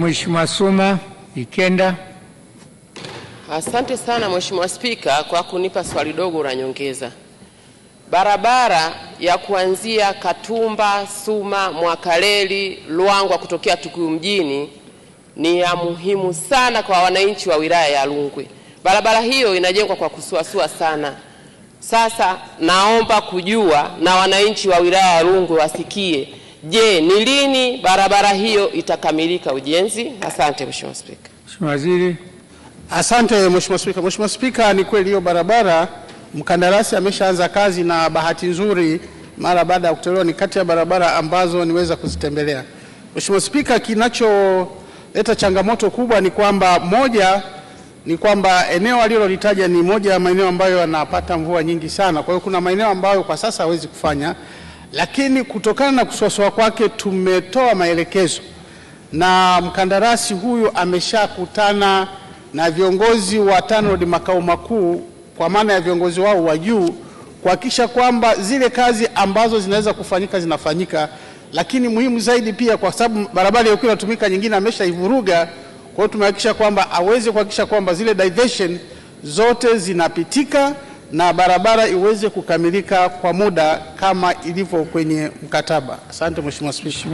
Mheshimiwa Suma Ikenda. Asante sana Mheshimiwa Spika kwa kunipa swali dogo la nyongeza. Barabara ya kuanzia Katumba, Suma, Mwakaleli, Luangwa kutokea Tukuyu mjini ni ya muhimu sana kwa wananchi wa wilaya ya Rungwe. Barabara hiyo inajengwa kwa kusuasua sana. Sasa naomba kujua na wananchi wa wilaya ya Rungwe wasikie, je, ni lini barabara hiyo itakamilika ujenzi? Asante Mheshimiwa Spika. Mheshimiwa Waziri. Asante Mheshimiwa Spika. Mheshimiwa Spika, ni kweli hiyo barabara mkandarasi ameshaanza kazi, na bahati nzuri mara baada ya kutolewa ni kati ya barabara ambazo niweza kuzitembelea. Mheshimiwa Spika, kinacholeta changamoto kubwa ni kwamba eneo alilolitaja ni moja ya maeneo ambayo yanapata mvua nyingi sana. Kwa hiyo kuna maeneo ambayo kwa sasa hawezi kufanya, lakini kutokana na kusuasua kwake tumetoa maelekezo, na mkandarasi huyu ameshakutana na viongozi wa TANROADS makao makuu, kwa maana ya viongozi wao wa juu, kuhakikisha kwamba zile kazi ambazo zinaweza kufanyika zinafanyika. Lakini muhimu zaidi pia, kwa sababu barabara hiyo inatumika nyingine ameshaivuruga, kwa hiyo tumehakikisha kwamba aweze kuhakikisha kwamba zile diversion zote zinapitika na barabara iweze kukamilika kwa muda kama ilivyo kwenye mkataba. Asante Mheshimiwa Spika.